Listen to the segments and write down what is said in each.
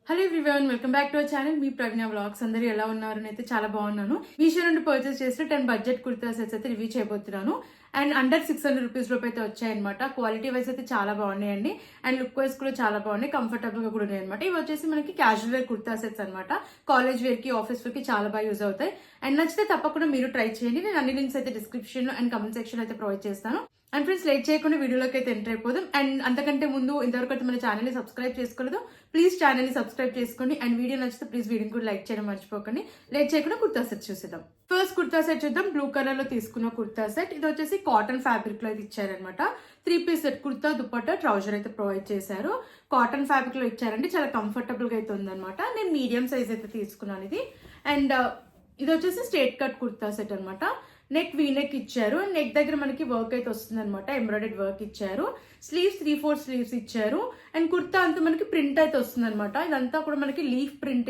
Hello everyone, welcome back to our channel. Me Praveena vlogs. అందరూ ఎలా ఉన్నారు? అయితే చాలా బాగున్నాను. మీషో నుండి పర్చేస్ చేసిన 10 బడ్జెట్ కుర్తా సెట్స్ అయితే రివ్యూ చేయబోతున్నాను. అండ్ అండర్ 600 రూపీస్ లోపు అయితే వచ్చాయన్నమాట. క్వాలిటీ వైజ్ అయితే చాలా బాగున్నాయండి. అండ్ లుక్ వైజ్ కూడా చాలా బాగున్నాయి, కంఫర్టబుల్ గా కూడా ఉన్నాయి అనమాట. ఇవి వచ్చేసి మనకి క్యాజువల్ వేర్ కుర్తా సెట్స్ అనమాట. కాలేజ్ వేర్ కి, ఆఫీస్ వేర్ కి చాలా బాగా యూజ్ అవుతాయి. అండ్ నచ్చితే తప్పకుండా మీరు ట్రై చేయండి. నేను అన్ని లింక్స్ అయితే డిస్క్రిప్షన్ అండ్ కమెంట్ సెక్షన్ అయితే ప్రొవైడ్ చేస్తాను. అండ్ ఫ్రెండ్స్, లేట్ చేయకుండా వీడియోలోకి అయితే ఎంటర్ అయిపోదాం. అండ్ అంతకంటే ముందు ఇంతవరకు అయితే మన ఛానల్ ని సబ్స్క్రైబ్ చేసుకోలేదు, ప్లీజ్ ఛానల్ ని సబ్స్క్రైబ్ చేసుకోండి. అండ్ వీడియో నచ్చితే ప్లీజ్ వీడియోని కూడా లైక్ చేయడం మర్చిపోకండి. లేట్ చేయకుండా కుర్తా సెట్ చూసేద్దాం. ఫస్ట్ కుర్తా సెట్ చూద్దాం. బ్లూ కలర్ లో తీసుకున్న కుర్తా సెట్. ఇది వచ్చేసి కాటన్ ఫ్యాబ్రిక్ లో అయితే ఇచ్చారనమాట. 3 piece set, kurta, dupatta, trouser అయితే ప్రొవైడ్ చేశారు. కాటన్ ఫ్యాబ్రిక్ లో ఇచ్చారండి. చాలా కంఫర్టబుల్ గా అయితే ఉందన్నమాట. నేను మీడియం సైజ్ అయితే తీసుకున్నాను ఇది. అండ్ ఇది వచ్చేసి స్ట్రేట్ కట్ కుర్తా సెట్ అనమాట. నెక్ వీ నెక్ ఇచ్చారు. నెక్ దగ్గర మనకి వర్క్ అయితే వస్తుంది అనమాట. ఎంబ్రాయిడెడ్ వర్క్ ఇచ్చారు. స్లీవ్స్ 3/4 స్లీవ్స్ ఇచ్చారు. అండ్ కుర్తా అంతా మనకి ప్రింట్ అయితే వస్తుంది అనమాట. ఇదంతా కూడా మనకి లీఫ్ ప్రింట్,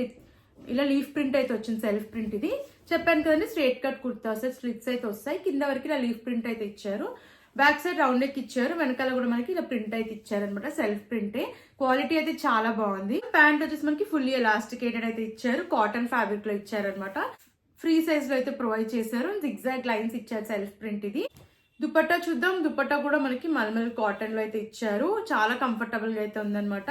ఇలా లీఫ్ ప్రింట్ అయితే వచ్చింది, సెల్ఫ్ ప్రింట్. ఇది చెప్పాను కదండి, straight cut kurta set. Slits అయితే వస్తాయి. కింద వరకు ఇలా లీఫ్ ప్రింట్ అయితే ఇచ్చారు. బ్యాక్ సైడ్ రౌండ్ నెక్ ఇచ్చారు. వెనకాల కూడా మనకి ఇలా ప్రింట్ అయితే ఇచ్చారు అనమాట. సెల్ఫ్ ప్రింటే. క్వాలిటీ అయితే చాలా బాగుంది. ప్యాంట్ వచ్చేసి మనకి ఫుల్లీ ఎలాస్టికేటెడ్ అయితే ఇచ్చారు. కాటన్ ఫ్యాబ్రిక్ లో ఇచ్చారు అనమాట. ఫ్రీ సైజ్ లో అయితే ప్రొవైడ్ చేశారు. జిగ్జాగ్ లైన్స్ ఇచ్చారు, సెల్ఫ్ ప్రింట్ ఇది. దుపట్టా చూద్దాం. దుపట్టా కూడా మనకి మల్మల్ కాటన్ లో అయితే ఇచ్చారు. చాలా కంఫర్టబుల్ గా అయితే ఉందన్నమాట.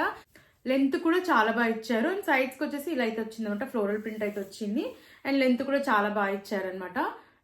లెంత్ కూడా చాలా బాగా ఇచ్చారు. అండ్ సైడ్స్ కి వచ్చేసి ఇలా అయితే వచ్చింది అనమాట. ఫ్లోరల్ ప్రింట్ అయితే వచ్చింది. అండ్ లెంత్ కూడా చాలా బాగా ఇచ్చారనమాట.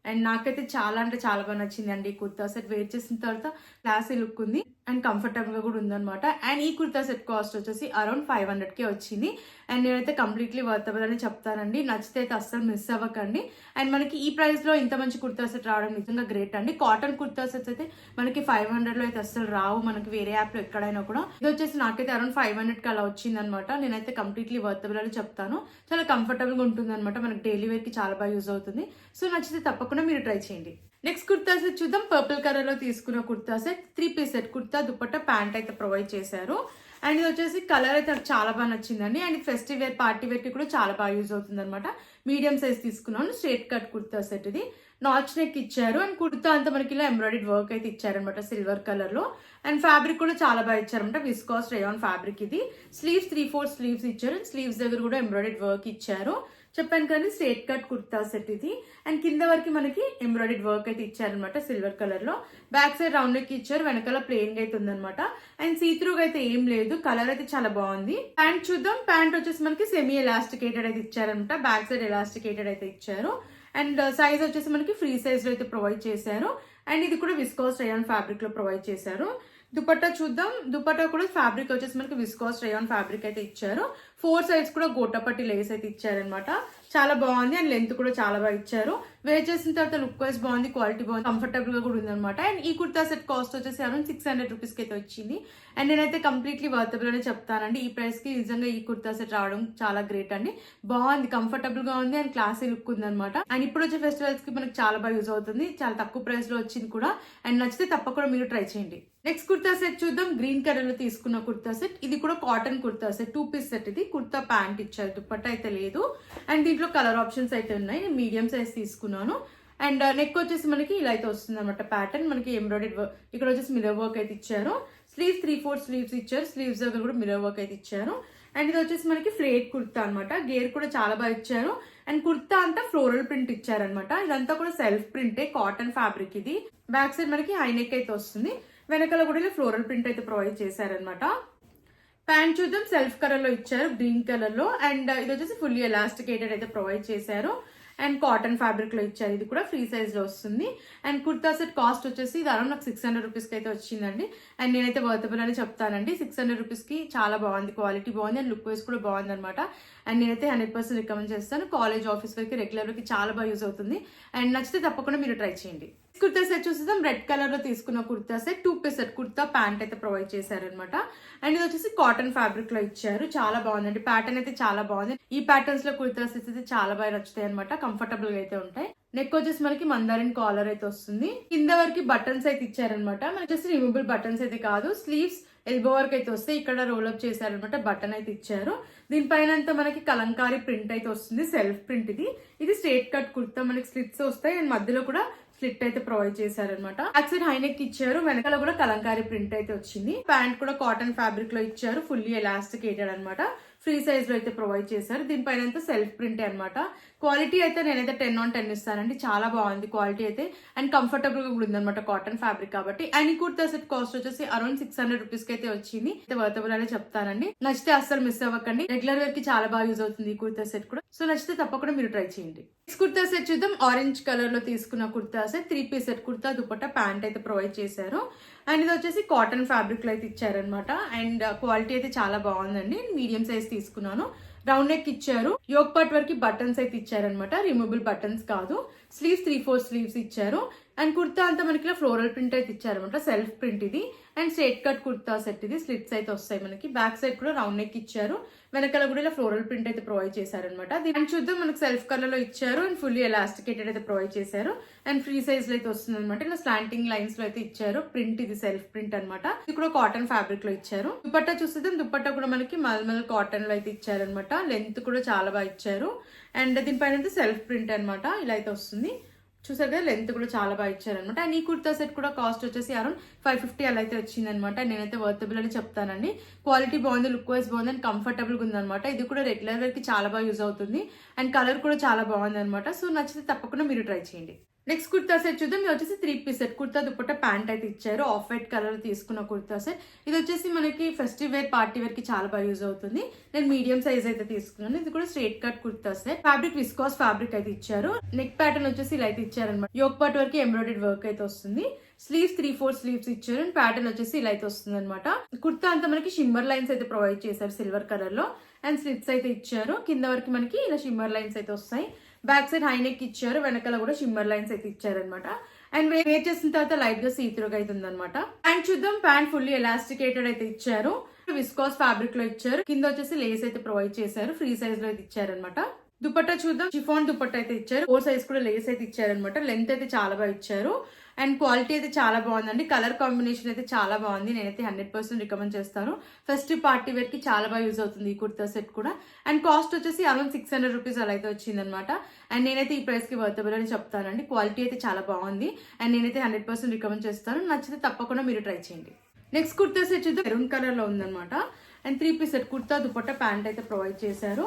అండ్ నాకైతే చాలా అంటే చాలా బాగా నచ్చింది అండి ఈ కుర్తా సెట్. వేర్ చేసిన తర్వాత క్లాసీ లుక్ ఉంది అండ్ కంఫర్టబుల్ గా కూడా ఉందన్నమాట. అండ్ ఈ కుర్తా సెట్ కాస్ట్ వచ్చేసి అరౌండ్ 500 వచ్చింది. అండ్ నేనైతే కంప్లీట్లీ వర్తబుల్ అని చెప్తానండి. నచ్చితే అయితే అస్సలు మిస్ అవ్వకండి. అండ్ మనకి ఈ ప్రైస్ లో ఇంత మంచి కుర్తా సెట్ రావడం నిజంగా గ్రేట్ అండి. కాటన్ కుర్తా సెట్స్ అయితే మనకి 500 లో అయితే అస్సలు రావు, మనకి వేరే యాప్ లో ఎక్కడైనా కూడా. ఇది వచ్చేసి నాకైతే అరౌండ్ 500 అలా వచ్చింది అనమాట. నేనైతే కంప్లీట్లీ వర్తబుల్ అని చెప్తాను. చాలా కంఫర్టబుల్ గా ఉంటుంది అనమాట. మనకి డైలీ వేర్ కి చాలా బాగా యూజ్ అవుతుంది. సో నచ్చితే తప్పకుండా మీరు ట్రై చేయండి. నెక్స్ట్ కుర్తా సెట్ చూద్దాం. పర్పుల్ కలర్ లో తీసుకున్న kurta set. 3 piece set, kurta, dupatta, pant అయితే ప్రొవైడ్ చేశారు. అండ్ ఇది వచ్చేసి కలర్ అయితే నాకు చాలా బాగా నచ్చిందండి. And festive wear, party wear కి కూడా చాలా బాగా యూజ్ అవుతుంది అనమాట. మీడియం సైజ్ తీసుకున్నాను. స్ట్రేట్ కట్ కుర్తా సెట్ ఇది. నాచ్ నెక్ ఇచ్చారు. అండ్ కుర్తా అంతా మనకి ఇలా ఎంబ్రాయిడెడ్ వర్క్ అయితే ఇచ్చారనమాట, సిల్వర్ కలర్ లో. అండ్ ఫ్యాబ్రిక్ కూడా చాలా బాగా ఇచ్చారనమాట. విస్కాస్ రేయాన్ ఫ్యాబ్రిక్ ఇది. స్లీవ్స్ 3/4 స్లీవ్స్ ఇచ్చారు. అండ్ స్లీవ్స్ దగ్గర కూడా ఎంబ్రాయిడెడ్ వర్క్ ఇచ్చారు. చెప్పాను కానీ స్ట్రేట్ కట్ కుర్తా సెట్ ఇది. అండ్ కింద వరకు మనకి ఎంబ్రాయిడెడ్ వర్క్ అయితే ఇచ్చారనమాట, సిల్వర్ కలర్ లో. బ్యాక్ సైడ్ రౌండ్ నెక్ ఇచ్చారు. వెనకాల ప్లెయిన్ అయితే ఉందన్నమాట. అండ్ సీత్రూగా అయితే ఏం లేదు. కలర్ అయితే చాలా బాగుంది. ప్యాంట్ చూద్దాం. ప్యాంట్ వచ్చేసి మనకి సెమీ ఎలాస్టికేటెడ్ అయితే ఇచ్చారనమాట. బ్యాక్ సైడ్ ఎలాస్టికేటెడ్ అయితే ఇచ్చారు. అండ్ సైజ్ వచ్చేసి మనకి ఫ్రీ సైజ్ లో అయితే ప్రొవైడ్ చేశారు. అండ్ ఇది కూడా విస్కాస్ రేయాన్ ఫ్యాబ్రిక్ లో ప్రొవైడ్ చేశారు. దుపట్టా చూద్దాం. దుపట్టా కూడా ఫ్యాబ్రిక్ వచ్చేసి మనకి విస్కాస్ రేయాన్ ఫ్యాబ్రిక్ అయితే ఇచ్చారు. 4 సైడ్స్ కూడా గోటపట్టి లేస్ అయితే ఇచ్చారనమాట. చాలా బాగుంది. అండ్ లెంత్ కూడా చాలా బాగా ఇచ్చారు. వేర్ చేసిన తర్వాత లుక్ వైజ్ బాగుంది, క్వాలిటీ బాగుంది, కంఫర్టబుల్ గా కూడా ఉందన్నమాట. అండ్ ఈ కుర్తా సెట్ కాస్ట్ వచ్చేసి అరౌండ్ 600 రూపీస్ కి అయితే వచ్చింది. అండ్ నేనైతే కంప్లీట్లీ వర్తబుల్ అని చెప్తానండి. ఈ ప్రైస్ కి నిజంగా ఈ కుర్తా సెట్ రావడం చాలా గ్రేట్ అండి. బాగుంది, కంఫర్టబుల్ గా ఉంది, అండ్ క్లాసీ లుక్ ఉంది అనమాట. అండ్ ఇప్పుడు వచ్చే ఫెస్టివల్స్ కి మనకి చాలా బాగా యూజ్ అవుతుంది. చాలా తక్కువ ప్రైస్ లో వచ్చింది కూడా. అండ్ నచ్చితే తప్పకుండా మీరు ట్రై చేయండి. నెక్స్ట్ కుర్తా సెట్ చూద్దాం. గ్రీన్ కలర్ లో తీసుకున్న కుర్తా సెట్. ఇది కూడా cotton kurta set. 2 piece set ఇది. కుర్తా, ప్యాంట్ ఇచ్చారు. దుపట్టా అయితే లేదు. అండ్ దీంట్లో కలర్ ఆప్షన్స్ అయితే ఉన్నాయి. నేను మీడియం సైజ్ తీసుకున్నాను. అండ్ నెక్ వచ్చేసి మనకి ఇలా అయితే వస్తుంది అనమాట. ప్యాటర్న్ మనకి ఎంబ్రాయిడెడ్ వర్క్, ఇక్కడ వచ్చేసి మిర్రర్ వర్క్ అయితే ఇచ్చారు. స్లీవ్స్ 3/4 స్లీవ్స్ ఇచ్చారు. స్లీవ్స్ దగ్గర కూడా మిర్రర్ వర్క్ అయితే ఇచ్చారు. అండ్ ఇది వచ్చేసి మనకి ఫ్లేట్ కుర్తా అనమాట. గేర్ కూడా చాలా బాగా ఇచ్చారు. అండ్ కుర్తా అంతా ఫ్లోరల్ ప్రింట్ ఇచ్చారనమాట. ఇదంతా కూడా సెల్ఫ్ ప్రింటే, కాటన్ ఫ్యాబ్రిక్ ఇది. బ్యాక్ సైడ్ మనకి హై నెక్ అయితే వస్తుంది. వెనకాల కూడా ఇలా ఫ్లోరల్ ప్రింట్ అయితే ప్రొవైడ్ చేశారనమాట. ప్యాంట్ చూద్దాం. సెల్ఫ్ కలర్ లో ఇచ్చారు, గ్రీన్ కలర్ లో. అండ్ ఇది వచ్చేసి ఫుల్లీ ఎలాస్టికేటెడ్ అయితే ప్రొవైడ్ చేశారు. అండ్ కాటన్ ఫ్యాబ్రిక్ లో ఇచ్చారు. ఇది కూడా ఫ్రీ సైజ్ లో వస్తుంది. అండ్ కుర్తా సెట్ కాస్ట్ వచ్చేసి ఇది అరౌండ్ నాకు 600 రూపీస్ కి అయితే వచ్చిందండి. అండ్ నేనైతే వర్తబుల్ అని చెప్తానండి. 600 రూపీస్ కి చాలా బాగుంది, క్వాలిటీ బాగుంది, అండ్ లుక్ వైజ్ కూడా బాగుంది అనమాట. అండ్ నేనైతే 100% రికమెండ్ చేస్తాను. కాలేజ్, ఆఫీస్ వరకు, రెగ్యులర్ వరకు చాలా బాగా యూజ్ అవుతుంది. అండ్ నచ్చితే తప్పకుండా మీరు ట్రై చేయండి. కుర్తా సెట్ చూసేద్దాం. రెడ్ కలర్ లో తీసుకున్న kurta set. 2 piece set, kurta, pant అయితే ప్రొవైడ్ చేశారనమాట. అండ్ ఇది వచ్చేసి కాటన్ ఫ్యాబ్రిక్ లో ఇచ్చారు. చాలా బాగుందండి. ప్యాటర్న్ అయితే చాలా బాగుంది. ఈ ప్యాటర్న్స్ లో కుర్తా సెట్స్ అయితే చాలా బాగా నచ్చుతాయి అనమాట. కంఫర్టబుల్ గా అయితే ఉంటాయి. నెక్ వచ్చేసి మనకి మందారిన్ కాలర్ అయితే వస్తుంది. కింద వరకు బటన్స్ అయితే ఇచ్చారనమాట. మనకి వచ్చేసి రిమూవబుల్ బటన్స్ అయితే కాదు. స్లీవ్స్ ఎల్బో వరకు అయితే వస్తాయి. ఇక్కడ రోల్ అప్ చేశారనమాట. బటన్ అయితే ఇచ్చారు. దీనిపైన అంతా మనకి కలంకారీ ప్రింట్ అయితే వస్తుంది, సెల్ఫ్ ప్రింట్ ఇది. ఇది స్ట్రేట్ కట్ కుర్తా. మనకి స్లిట్స్ వస్తాయి. అండ్ మధ్యలో కూడా స్లిట్ అయితే ప్రొవైడ్ చేశారనమాట. బ్యాక్ సైడ్ హై నెక్ ఇచ్చారు. వెనకాల కూడా కలంకారీ ప్రింట్ అయితే వచ్చింది. ప్యాంట్ కూడా కాటన్ ఫ్యాబ్రిక్ లో ఇచ్చారు. ఫుల్లీ ఎలాస్టికేటెడ్ అనమాట. ఫ్రీ సైజ్ లో అయితే ప్రొవైడ్ చేశారు. దీనిపైన అంతా సెల్ఫ్ ప్రింట్ అనమాట. క్వాలిటీ అయితే నేనైతే 10/10 ఇస్తానండి. చాలా బాగుంది క్వాలిటీ అయితే, అండ్ కంఫర్టబుల్ గా కూడా ఉందన్నమాట, కాటన్ ఫ్యాబ్రిక్ కాబట్టి. అండ్ ఈ కుర్తా సెట్ కాస్ట్ వచ్చేసి అరౌండ్ 600 రూపీస్ కి అయితే వచ్చింది. అయితే వర్తబుల్ అనే చెప్తానండి. నచ్చితే అస్సలు మిస్ అవ్వకండి. రెగ్యులర్ వేర్ కి చాలా బాగా యూజ్ అవుతుంది ఈ కుర్తా సెట్ కూడా. సో నచ్చితే తప్పకుండా మీరు ట్రై చేయండి. నెక్స్ట్ కుర్తా సెట్ చూద్దాం. ఆరెంజ్ కలర్ లో తీసుకున్న kurta set, 3-piece set kurta dupatta pant అయితే ప్రొవైడ్ చేశారు. అండ్ ఇది వచ్చేసి కాటన్ ఫ్యాబ్రిక్ లో అయితే ఇచ్చారనమాట. అండ్ క్వాలిటీ అయితే చాలా బాగుందండి. మీడియం సైజ్ తీసుకున్నాను. రౌండ్ నెక్ ఇచ్చారు. యోక్ పార్ట్ వరకు బటన్స్ అయితే ఇచ్చారనమాట. రిమూవబుల్ బటన్స్ కాదు. స్లీవ్స్ 3/4 స్లీవ్స్ ఇచ్చారు. అండ్ కుర్తా అంతా మనకి ఇలా ఫ్లోరల్ ప్రింట్ అయితే ఇచ్చారనమాట. సెల్ఫ్ ప్రింట్ ఇది. And straight cut kurta set ఇది. స్లిట్స్ అయితే వస్తాయి మనకి. బ్యాక్ సైడ్ కూడా రౌండ్ నెక్ ఇచ్చారు. వెనకాల కూడా ఇలా ఫ్లోరల్ ప్రింట్ అయితే ప్రొవైడ్ చేశారనమాట. దీన్ని చూద్దాం. మనకి సెల్ఫ్ కలర్ లో ఇచ్చారు. అండ్ ఫుల్లీ ఎలాస్టికేటెడ్ అయితే ప్రొవైడ్ చేశారు. అండ్ ఫ్రీ సైజ్ లో అయితే వస్తుంది అనమాట. ఇలా స్లాంటింగ్ లైన్స్ లో అయితే ఇచ్చారు. ప్రింట్ ఇది సెల్ఫ్ ప్రింట్ అనమాట. ఇది కూడా కాటన్ ఫ్యాబ్రిక్ లో ఇచ్చారు. దుపట్టా చూస్తే దుపట్టా కూడా మనకి మల్మల్ కాటన్ లో అయితే ఇచ్చారనమాట. లెంత్ కూడా చాలా బాగా ఇచ్చారు. అండ్ దీనిపైన అయితే సెల్ఫ్ ప్రింట్ అనమాట. ఇలా అయితే వస్తుంది. చూసారు కదా, లెంత్ కూడా చాలా బాగా ఇచ్చారనమాట. అండ్ ఈ కుర్తా సెట్ కూడా కాస్ట్ వచ్చేసి అరౌండ్ 550 అలా అయితే వచ్చింది అనమాట. నేనైతే వర్తబుల్ అని చెప్తానండి. క్వాలిటీ బాగుంది, లుక్ వైజ్ బాగుంది, అండ్ కంఫర్టబుల్ గా ఉందన్నమాట. ఇది కూడా రెగ్యులర్ వేర్ కి చాలా బాగా యూజ్ అవుతుంది. అండ్ కలర్ కూడా చాలా బాగుంది అనమాట. సో నచ్చితే తప్పకుండా మీరు ట్రై చేయండి. నెక్స్ట్ కుర్తా సెట్ చూద్దాం. ఇది వచ్చేసి 3-piece set kurta dupatta pant అయితే ఇచ్చారు. ఆఫ్ వైట్ కలర్ తీసుకున్న కుర్తా సెట్. ఇది వచ్చేసి మనకి ఫెస్టివ్ వేర్, పార్టీ వేర్ కి చాలా బాగా యూజ్ అవుతుంది. నేను మీడియం సైజ్ అయితే తీసుకున్నాను. ఇది కూడా straight cut kurta set. Fabric viscous fabric అయితే ఇచ్చారు. నెక్ ప్యాటర్న్ వచ్చేసి ఇలా అయితే ఇచ్చారనమాట. యోక్ పార్ట్ వరకు ఎంబ్రాయిడరీ వర్క్ అయితే వస్తుంది. స్లీవ్స్ 3/4 స్లీవ్స్ ఇచ్చారు. అండ్ ప్యాటర్న్ వచ్చేసి ఇలా అయితే వస్తుంది అనమాట. కుర్తా అంతా మనకి షిమ్మర్ లైన్స్ అయితే ప్రొవైడ్ చేశారు సిల్వర్ కలర్ లో. అండ్ స్లిట్స్ అయితే ఇచ్చారు. కింద వరకు మనకి ఇలా షిమ్మర్ లైన్స్ అయితే వస్తాయి. బ్యాక్ సైడ్ హై నెక్ ఇచ్చారు. వెనకాల కూడా షిమ్మర్ లైన్స్ అయితే ఇచ్చారనమాట. అండ్ వేర్ చేసిన తర్వాత లైట్ గా సీత్రూగా అయితే ఉందన్నమాట. ప్యాంట్ చూద్దాం. ప్యాంట్ ఫుల్లీ ఎలాస్టికేటెడ్ అయితే ఇచ్చారు. విస్కాస్ ఫ్యాబ్రిక్ లో ఇచ్చారు. కింద వచ్చేసి లేస్ అయితే ప్రొవైడ్ చేశారు. ఫ్రీ సైజ్ లో అయితే ఇచ్చారనమాట. దుపట్టా చూద్దాం. షిఫాన్ దుపట్టా అయితే ఇచ్చారు. 4 సైజ్ కూడా లేస్ అయితే ఇచ్చారనమాట. లెంత్ అయితే చాలా బాగా ఇచ్చారు. అండ్ క్వాలిటీ అయితే చాలా బాగుందండి. కలర్ కాంబినేషన్ అయితే చాలా బాగుంది. నేనైతే 100% రికమెండ్ చేస్తాను. ఫెస్టివ్ పార్టీ వేర్ కి చాలా బాగా యూజ్ అవుతుంది ఈ కుర్తా సెట్ కూడా. అండ్ కాస్ట్ వచ్చేసి అరౌండ్ 600 రూపీస్ అలా అయితే వచ్చింది అనమాట. అండ్ నేనైతే ఈ ప్రైస్ కి వర్తబుల్ అని చెప్తానండి. క్వాలిటీ అయితే చాలా బాగుంది. అండ్ నేనైతే 100% రికమెండ్ చేస్తాను. నచ్చితే తప్పకుండా మీరు ట్రై చేయండి. నెక్స్ట్ కుర్తా సెట్ చూద్దాం. మెరూన్ కలర్ లో ఉందన్నమాట. And 3-piece set kurta dupatta pant అయితే ప్రొవైడ్ చేశారు.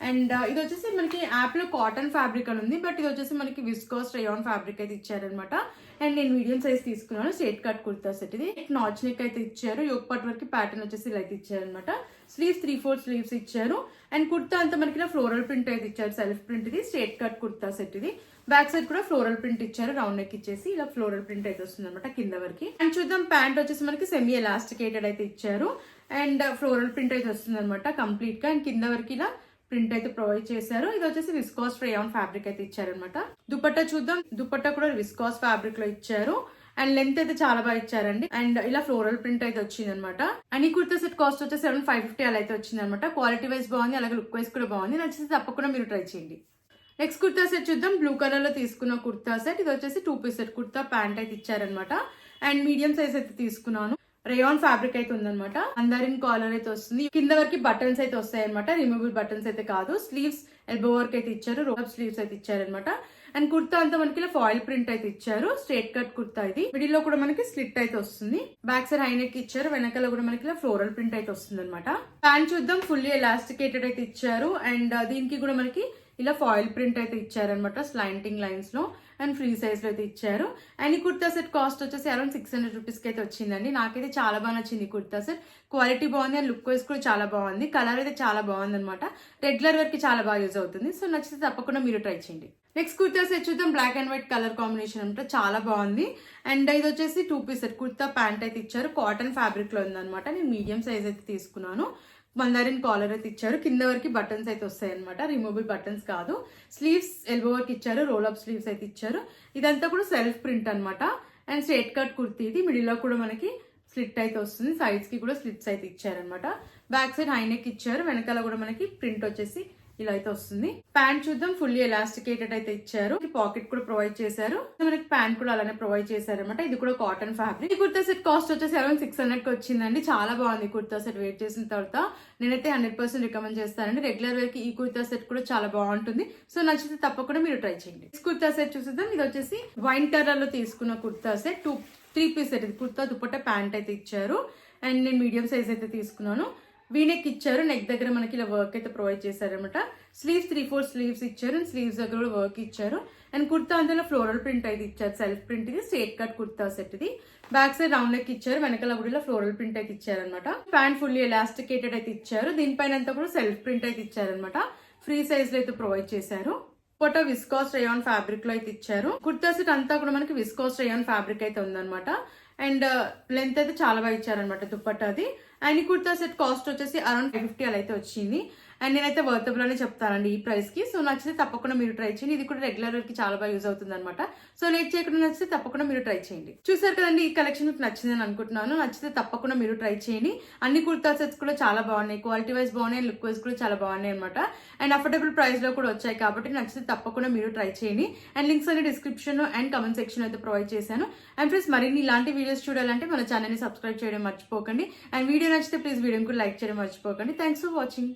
అండ్ ఇది వచ్చేసి మనకి యాప్ లో కాటన్ ఫ్యాబ్రిక్ అని ఉంది. బట్ ఇది వచ్చేసి మనకి విస్కాస్ రేయాన్ ఫ్యాబ్రిక్ అయితే ఇచ్చారనమాట. అండ్ నేను మీడియం సైజ్ తీసుకున్నాను. స్ట్రైట్ కట్ కుర్తా సెట్ ఇది. నాచ్ నెక్ అయితే ఇచ్చారు. యోక్ పార్ట్ వరకు ప్యాటర్న్ వచ్చేసి ఇలా అయితే ఇచ్చారనమాట. స్లీవ్స్ 3/4 స్లీవ్స్ ఇచ్చారు. అండ్ కుర్తా అంతా మనకి ఇలా ఫ్లోరల్ ప్రింట్ అయితే ఇచ్చారు. సెల్ఫ్ ప్రింట్ ఇది. స్ట్రైట్ కట్ కుర్తా సెట్ ఇది. బ్యాక్ సైడ్ కూడా ఫ్లోరల్ ప్రింట్ ఇచ్చారు. రౌండ్ నెక్ ఇచ్చేసి ఇలా ఫ్లోరల్ ప్రింట్ అయితే వస్తుంది అనమాట కింద వరకు. అండ్ చూద్దాం. ప్యాంట్ వచ్చేసి మనకి సెమీ ఎలాస్టికేటెడ్ అయితే ఇచ్చారు. అండ్ ఫ్లోరల్ ప్రింట్ అయితే వస్తుంది అనమాట కంప్లీట్ గా. అండ్ కింద వరకు ఇలా ప్రింట్ అయితే ప్రొవైడ్ చేశారు. ఇది వచ్చేసి విస్కాస్ రేయాన్ ఫ్యాబ్రిక్ అయితే ఇచ్చారనమాట. దుపట్టా చూద్దాం. దుపట్టా కూడా విస్కాస్ ఫ్యాబ్రిక్ లో ఇచ్చారు. అండ్ లెంత్ అయితే చాలా బాగా ఇచ్చారండి. అండ్ ఇలా ఫ్లోరల్ ప్రింట్ అయితే వచ్చింది అనమాట. అండ్ ఈ కుర్తా సెట్ కాస్ట్ వచ్చేసి 550 అలా అయితే వచ్చింది అనమాట. క్వాలిటీ వైజ్ బాగుంది, అలాగే లుక్ వైజ్ కూడా బాగుంది. నచ్చితే తప్పకుండా మీరు ట్రై చేయండి. నెక్స్ట్ కుర్తా సెట్ చూద్దాం. బ్లూ కలర్ లో తీసుకున్న కుర్తా సెట్. ఇది వచ్చేసి 2-piece సెట్ కుర్తా ప్యాంట్ అయితే ఇచ్చారనమాట. అండ్ మీడియం సైజ్ అయితే తీసుకున్నాను. రేయాన్ ఫ్యాబ్రిక్ అయితే ఉందన్నమాట. మందారిన్ కాలర్ అయితే వస్తుంది. కింద వరకు బటన్స్ అయితే వస్తాయి అనమాట. రిమూవబుల్ బటన్స్ అయితే కాదు. స్లీవ్స్ ఎల్బో వర్క్ అయితే ఇచ్చారు. రోల్ స్లీవ్స్ అయితే ఇచ్చారనమాట. అండ్ కుర్తా అంతా మనకి ఇలా ఫాయిల్ ప్రింట్ అయితే ఇచ్చారు. స్ట్రైట్ కట్ కుర్తా ఇది. మిడిల్ లో కూడా మనకి స్లిట్ అయితే వస్తుంది. బ్యాక్ సైడ్ హై నెక్ ఇచ్చారు. వెనకాల కూడా మనకి ఇలా ఫ్లోరల్ ప్రింట్ అయితే వస్తుంది అనమాట. ప్యాంట్ చూద్దాం. ఫుల్లీ ఎలాస్టికేటెడ్ అయితే ఇచ్చారు. అండ్ దీనికి కూడా మనకి ఇలా ఫాయిల్ ప్రింట్ అయితే ఇచ్చారనమాట. స్లాంటింగ్ లైన్స్ లో. అండ్ ఫ్రీ సైజ్ లో అయితే ఇచ్చారు. అండ్ ఈ కుర్తా సెట్ కాస్ట్ వచ్చేసి అరౌండ్ 600 రూపీస్ కి అయితే వచ్చిందండి. నాకైతే చాలా బాగా నచ్చింది ఈ కుర్తా సెట్. క్వాలిటీ బాగుంది. అండ్ లుక్ వైజ్ కూడా చాలా బాగుంది. కలర్ అయితే చాలా బాగుంది అనమాట. రెగ్యులర్ వేర్ కి చాలా బాగా యూజ్ అవుతుంది. సో నచ్చితే తప్పకుండా మీరు ట్రై చేయండి. నెక్స్ట్ కుర్తా సెట్ చూద్దాం. Black and white colour combination అంటే చాలా బాగుంది. అండ్ ఇది వచ్చేసి 2-piece సెట్ కుర్తా ప్యాంట్ అయితే ఇచ్చారు. కాటన్ ఫ్యాబ్రిక్ లో ఉందన్నమాట. నేను మీడియం సైజ్ అయితే తీసుకున్నాను. మందారిన్ కాలర్ అయితే ఇచ్చారు. కింద వరకు బటన్స్ అయితే వస్తాయి అనమాట. రిమూవబుల్ బటన్స్ కాదు. స్లీవ్స్ ఎల్బో వర్క్ ఇచ్చారు. రోల్ అప్ స్లీవ్స్ అయితే ఇచ్చారు. ఇదంతా కూడా సెల్ఫ్ ప్రింట్ అనమాట. అండ్ స్ట్రైట్ కట్ కుర్తీ ఇది. మిడిల్ లో కూడా మనకి స్లిట్ అయితే వస్తుంది. సైడ్స్ కి కూడా స్లిట్స్ అయితే ఇచ్చారనమాట. బ్యాక్ సైడ్ హై నెక్ ఇచ్చారు. వెనకాల కూడా మనకి ప్రింట్ వచ్చేసి ఇలా అయితే వస్తుంది. ప్యాంట్ చూద్దాం. ఫుల్లీ ఎలాస్టికేటెడ్ అయితే ఇచ్చారు. పాకెట్ కూడా ప్రొవైడ్ చేశారు. మనకి ప్యాంట్ కూడా అలానే ప్రొవైడ్ చేశారు అనమాట. ఇది కూడా కాటన్ ఫ్యాబ్రిక్. ఈ కుర్తా సెట్ కాస్ట్ వచ్చేసి అరౌండ్ 600 కి వచ్చిందండి. చాలా బాగుంది కుర్తా సెట్. వేర్ చేసిన తర్వాత నేనైతే 100% రికమెండ్ చేస్తానండి. రెగ్యులర్ వేర్ కి ఈ కుర్తా సెట్ కూడా చాలా బాగుంటుంది. సో నచ్చితే తప్పకుండా మీరు ట్రై చేయండి. కుర్తా సెట్ చూసేద్దాం. ఇది వచ్చేసి వైన్ కలర్ లో తీసుకున్న కుర్తా సెట్. 3-piece సెట్ ఇది. కుర్తా దుపట్టా ప్యాంట్ అయితే ఇచ్చారు. అండ్ నేను మీడియం సైజ్ అయితే తీసుకున్నాను. వీనెక్ ఇచ్చారు, నెక్ దగ్గర మనకి ఇలా వర్క్ అయితే ప్రొవైడ్ చేశారనమాట. స్లీవ్స్ 3/4 స్లీవ్స్ ఇచ్చారు అండ్ స్లీవ్స్ దగ్గర కూడా వర్క్ ఇచ్చారు. అండ్ కుర్తా అందులో ఫ్లోరల్ ప్రింట్ అయితే ఇచ్చారు, సెల్ఫ్ ప్రింట్ ఇది స్ట్రేట్ కట్ కుర్తా సెట్ ఇది. బ్యాక్ సైడ్ రౌండ్ నెక్ ఇచ్చారు, వెనకాల కూడా ఫ్లోరల్ ప్రింట్ అయితే ఇచ్చారనమాట. ప్యాంట్ ఫుల్లీ ఎలాస్టికేటెడ్ అయితే ఇచ్చారు, దీనిపైన అంతా కూడా సెల్ఫ్ ప్రింట్ అయితే ఇచ్చారనమాట. ఫ్రీ సైజ్ లో అయితే ప్రొవైడ్ చేశారు. ఫోటో విస్కాస్ రేయాన్ ఫ్యాబ్రిక్ లో అయితే ఇచ్చారు. కుర్తా సెట్ అంతా కూడా మనకి విస్కాస్ రేయాన్ ఫ్యాబ్రిక్ అయితే ఉందన్నమాట. అండ్ లెంత్ అయితే చాలా బాగా ఇచ్చారనమాట దుప్పట్టాది. అండ్ ఈ కుర్తా సెట్ కాస్ట్ వచ్చేసి అరౌండ్ 550 అలా అయితే వచ్చింది. అండ్ నేనైతే వర్తబుల్ అనే చెప్తానండి ఈ ప్రైస్ కి. సో నచ్చితే తప్పకుండా మీరు ట్రై చేయండి, ఇది కూడా రెగ్యులర్ కి చాలా బాగా యూజ్ అవుతుంది అనమాట. సో లేట్ చేయకుండా నచ్చితే తప్పకుండా మీరు ట్రై చేయండి. చూసారు కదండి, ఈ కలెక్షన్ మీకు నచ్చిందని అనుకుంటున్నాను. నచ్చితే తప్పకుండా మీరు ట్రై చేయండి. అన్ని కుర్తా సెట్స్ కూడా చాలా బాగున్నాయి, క్వాలిటీ వైజ్ బాగున్నాయి, లుక్ వైజ్ కూడా చాలా బాగున్నాయి అనమాట. అండ్ అఫోర్డబుల్ ప్రైస్ లో కూడా వచ్చాయి కాబట్టి నచ్చితే తప్పకుండా మీరు ట్రై చేయండి. అండ్ లింక్స్ అన్ని డిస్క్రిప్షన్ అండ్ కమెంట్ సెక్షన్ అయితే ప్రొవైడ్ చేశాను. అండ్ ఫ్రెండ్స్, మరిన్ని ఇలాంటి వీడియోస్ చూడాలంటే మన ఛానల్ ని సబ్స్క్రైబ్ చేయడం మర్చిపోకండి. అండ్ వీడియో నచ్చితే ప్లీజ్ వీడియోని కూడా లైక్ చేయడం మర్చిపోకండి. Thanks for watching.